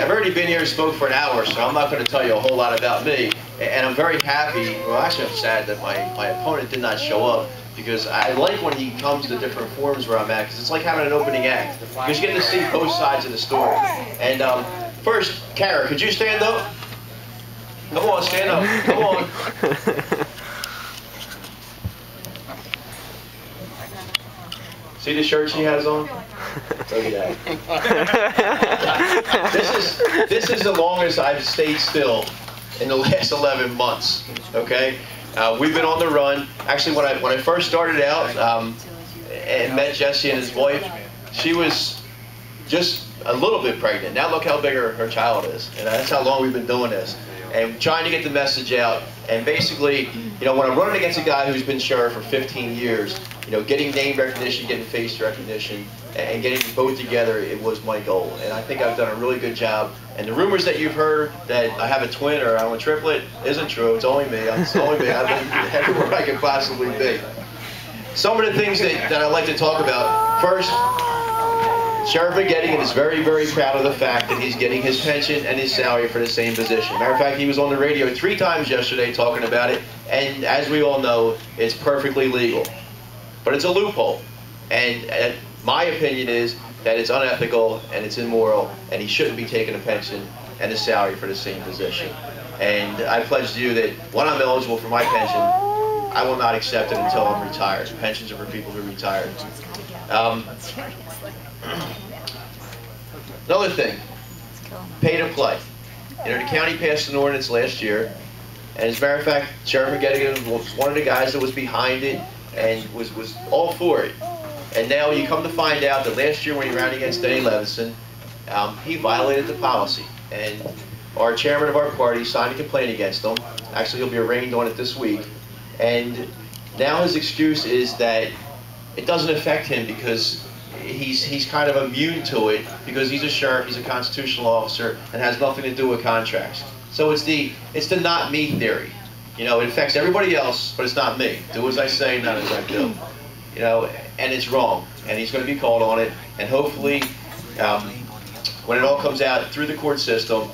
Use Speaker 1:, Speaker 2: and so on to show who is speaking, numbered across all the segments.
Speaker 1: already been here and spoke for an hour, so I'm not going to tell you a whole lot about me. And I'm very happy, well actually I'm sad that my opponent did not show up, because I like when he comes to different forums where I'm at, because it's like having an opening act. Because you get to see both sides of the story. And first, Kara, could you stand up? Come on, stand up. Come on. See the shirt she has on? Look at that. This is the longest I've stayed still in the last 11 months. Okay, we've been on the run. Actually, when I first started out and met Jesse and his wife, she was just a little bit pregnant. Now look how big her child is, and that's how long we've been doing this. And trying to get the message out. And basically, you know, when I'm running against a guy who's been sheriff for 15 years, you know, getting name recognition, getting face recognition, and getting both together, it was my goal. And I think I've done a really good job. And the rumors that you've heard that I have a twin or I'm a triplet isn't true. It's only me. It's only me. I've been everywhere I could possibly be. Some of the things that I like to talk about. First, Sheriff McGettigan is very, very proud of the fact that he's getting his pension and his salary for the same position. Matter of fact, he was on the radio 3 times yesterday talking about it, and as we all know, it's perfectly legal. But it's a loophole, and my opinion is that it's unethical and it's immoral, and he shouldn't be taking a pension and a salary for the same position. And I pledge to you that when I'm eligible for my pension, I will not accept it until I'm retired. Pensions are for people who are retired. Another thing, pay to play. You know, the county passed an ordinance last year, and as a matter of fact, Sheriff McGettigan was one of the guys that was behind it and was all for it. And now you come to find out that last year when he ran against Denny Levinson, he violated the policy. And our chairman of our party signed a complaint against him. Actually, he'll be arraigned on it this week. And now his excuse is that it doesn't affect him because he's kind of immune to it because he's a sheriff, he's a constitutional officer, and has nothing to do with contracts. So it's the not me theory. You know, it affects everybody else, but it's not me. Do as I say, not as I do. You know, and it's wrong, and he's going to be called on it. And hopefully, when it all comes out through the court system,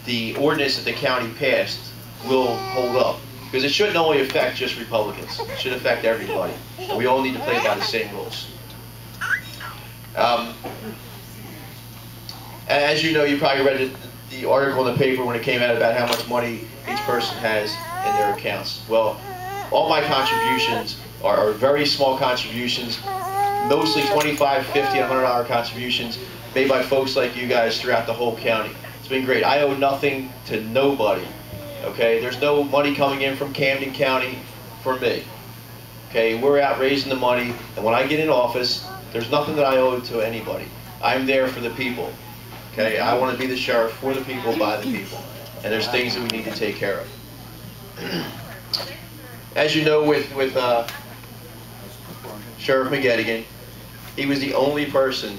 Speaker 1: the ordinance that the county passed will hold up. Because it shouldn't only affect just Republicans. It should affect everybody. And we all need to play by the same rules. As you know, you probably read the article in the paper when it came out about how much money each person has in their accounts. Well, all my contributions are very small contributions, mostly $25, $50, and $100 contributions made by folks like you guys throughout the whole county. It's been great. I owe nothing to nobody. Okay, there's no money coming in from Camden County for me. Okay, we're out raising the money, and when I get in office, there's nothing that I owe to anybody. I'm there for the people. Okay, I want to be the sheriff for the people, by the people. And there's things that we need to take care of. As you know, with Sheriff McGettigan, he was the only person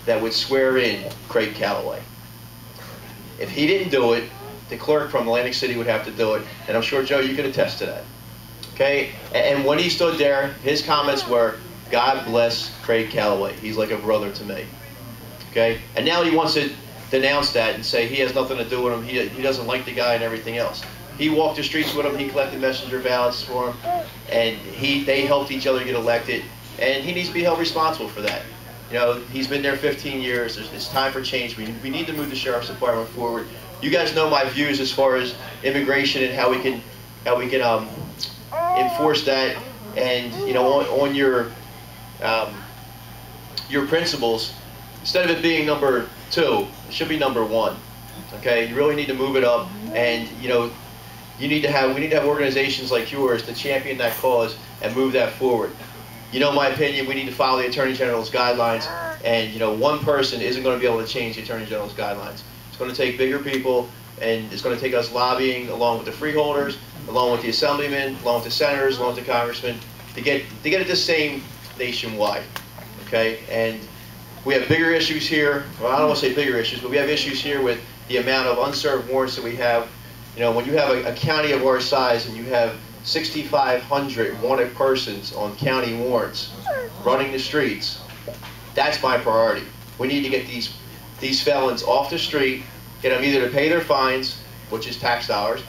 Speaker 1: that would swear in Craig Calloway. If he didn't do it, the clerk from Atlantic City would have to do it, and I'm sure, Joe, you can attest to that. Okay, and when he stood there, his comments were, "God bless Craig Calloway. He's like a brother to me." Okay, and now he wants to denounce that and say he has nothing to do with him. He doesn't like the guy and everything else. He walked the streets with him. He collected messenger ballots for him, and they helped each other get elected. And he needs to be held responsible for that. You know, he's been there 15 years. It's time for change. We need to move the sheriff's department forward. You guys know my views as far as immigration and how we can enforce that. And you know, on your principles, instead of it being number 2, it should be number 1. Okay, you really need to move it up, and you know, we need to have organizations like yours to champion that cause and move that forward. You know my opinion, we need to follow the Attorney General's guidelines, and you know, one person isn't going to be able to change the Attorney General's guidelines. It's going to take bigger people, and it's going to take us lobbying along with the freeholders, along with the assemblymen, along with the senators, along with the congressmen, to get it the same nationwide. Okay, and we have bigger issues here. Well, I don't want to say bigger issues, but we have issues here with the amount of unserved warrants that we have. You know, when you have a county of our size and you have 6,500 wanted persons on county warrants running the streets, that's my priority. We need to get these these felons off the street, get them either to pay their fines, which is tax dollars,